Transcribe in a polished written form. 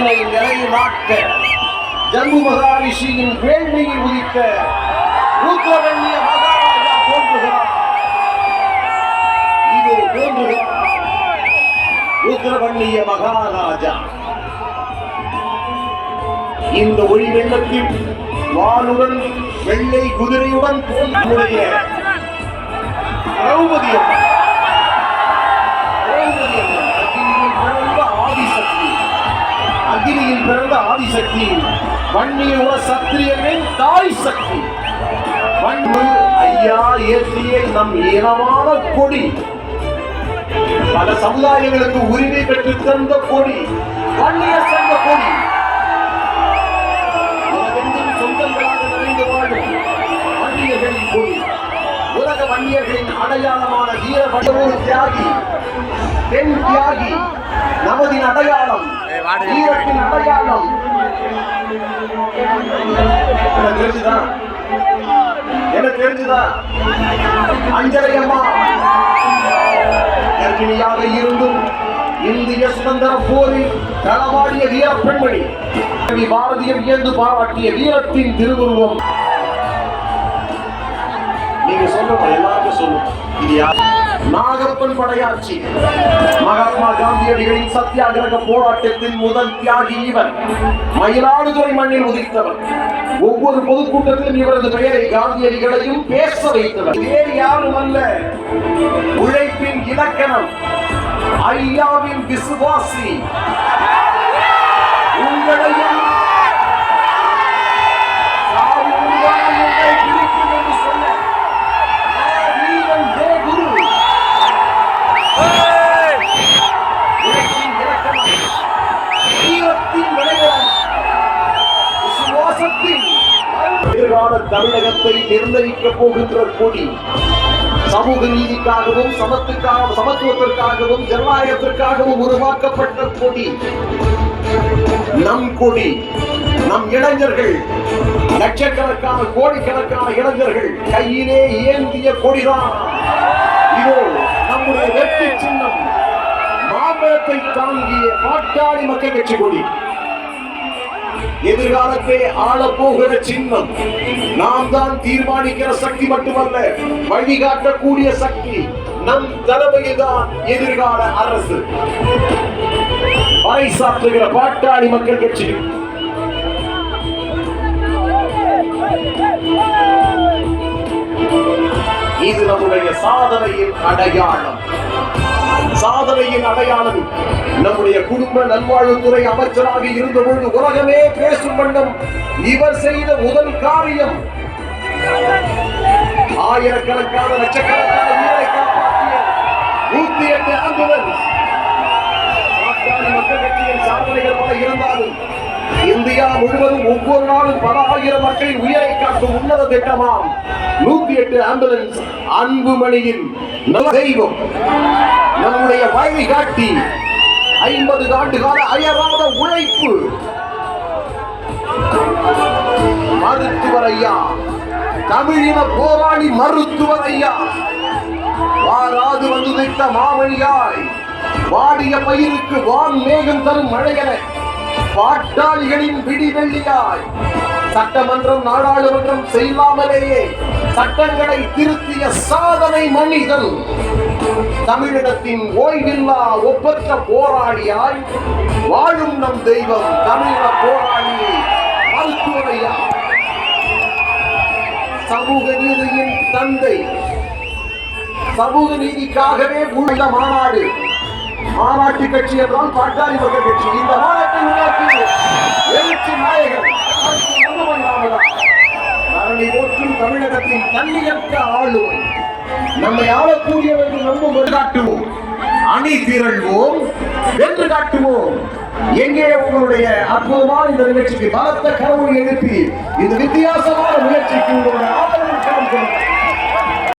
தர்மத்தினை நிலைநாட்ட ஜம்பு மகாரிஷியின் வேள்வியில் உதித்த ருத்ரவன்னிய மகாராஜா தோன்றுகிறார். இதோ தோன்றுகிறார் ருத்ரவன்னிய மகாராஜா. இந்த ஒளி வெள்ளத்தில் வானுடன் வெள்ளை குதிரையுடன் தோன்றிய திரௌபதி அம்மன். அக்னியில் பிறந்த ஆதிசக்தி, வன்னியுவ சத்திரியனின் தாய் சக்தி. வன்னு ஐயா ஏற்றிய நம் ஈரமான கொடி, பல சமுதாயங்களுக்கு உரிமை பெற்று தந்த கொடி, வன்னிய சங்க கொடி. உலகெங்கும் சொந்தங்களாக நிறைந்து வாழும் வன்னியர்களின் கொடி. உலக வன்னியர்களின் அடையாளமான வீர வடவூர் தியாகி, பெண் தியாகி, நமதின் அடையாளம், வீரத்தின் அடையாளம். எனக்கு தெரிஞ்சுதான் அஞ்சலை அம்மா கர்ப்பிணியாக இருந்தும் இந்திய சுதந்திர போரில் களமாடிய வீர பெண்மணி. பாரதியம் வியந்து பாராட்டிய வீரத்தின் திருவுருவம். நீங்க சொல்லணும், எல்லாருக்கும் சொல்லணும். இது யார்? நாகப்பன் படையாட்சி. மகாத்மா காந்தியடிகளின் சத்தியாகிரக போராட்டத்தின் முதல் தியாகி இவர். மயிலாடுதுறை மண்ணில் உதித்தவர். ஒவ்வொரு பொதுக்கூட்டத்திலும் இவரது பெயரை காந்தியடிகளையும் பேச வைத்தவர். வேறு யாரும் அல்ல, உழைப்பின் இலக்கணம், ஐயாவின் விசுவாசி. உங்களையும் எதிர்கால தமிழகத்தை நிர்ணயிக்க போகின்ற கொடி. சமூக நீதிக்காகவும் சமத்துவத்திற்காகவும் ஜனநாயகத்திற்காகவும் உருவாக்கப்பட்ட கொடி. நம் கொடி. நம் இளைஞர்கள், லட்சக்கணக்கான கோடிக்கணக்கான இளைஞர்கள் கையிலே ஏந்திய கொடிதான். இதோ நம்முடைய வெற்றி சின்னம், மாம்பழத்தை தாங்கிய பாட்டாளி மக்கள் கட்சி கொடி. எதிர்காலத்தை ஆளப்போகிற சின்னம். நாம் தான் தீர்மானிக்கிற சக்தி மட்டுமல்ல, வழிகாட்டக்கூடிய சக்தி. நம் தலைமையில்தான் எதிர்கால அரசு. பறைசாற்றுகிற பாட்டாளி மக்கள் கட்சி. இது நம்முடைய சாதனையின் அடையாளம். சாதனையின் அடையாளம். நம்முடைய குடும்ப நல்வாழ்வுத்துறை அமைச்சராக இருந்தபொழுது உலகமே பேசும் வண்ணம் இவர் செய்த முதல் காரியம், ஆயிரக்கணக்கான லட்சக்கணக்கான உயிரை காப்பாற்றிய 108 ஆம்புலன்ஸ். மக்கள் கட்சியின் சாதனைகள் பல இருந்தாலும் இந்தியா முழுவதும் ஒவ்வொரு நாளும் பல ஆயிரம் மக்களின் உயிரை காக்கும் உன்னத திட்டமாம் 108 ஆம்புலன்ஸ். அன்புமணியின் தெய்வம், நம்முடைய வழிகாட்டி. 50 ஆண்டு கால அயராத உழைப்பு. மருத்துவர் ஐயா, தமிழின போராளி மருத்துவர் ஐயா. வாராது வந்து விட்ட மாமணியாய், வாடிய பயிருக்கு வான் மேகம் தரும் மழையென பாட்டாளிகளின் விடிவெள்ளியாய், சட்டமன்றம் நாடாளுமன்றம் செய்யாமலேயே சட்டங்களை திருத்திய சாதனை மனிதன். தமிழினத்தின் ஓய்வில்லா ஒப்பற்ற போராளியாய் வாழும் நம் தெய்வம் தமிழ போராளி மருத்துவரையா. சமூக நீதியின் தந்தை. சமூக நீதிக்காகவே உள்ள மாநாடு. மாநாட்டு கட்சி என்றால் பாட்டாளி மக்கள் கட்சி. இந்த மாநாட்டை உருவாக்கி எழுச்சி நாயகர் மரணி போற்றும் தமிழகத்தின் தன்னியற்ற ஆளுமை. நம்மை ஆளக்கூடியவர்கள் நம்பும் காட்டுவோம், அணி திரள்வோம், வென்று காட்டுவோம். எங்கே உங்களுடைய அற்புதமான இந்த நிகழ்ச்சிக்கு பலத்த கரவொலி எழுப்பி இந்த வித்தியாசமான முயற்சிக்கு உங்களுடைய ஆதரவு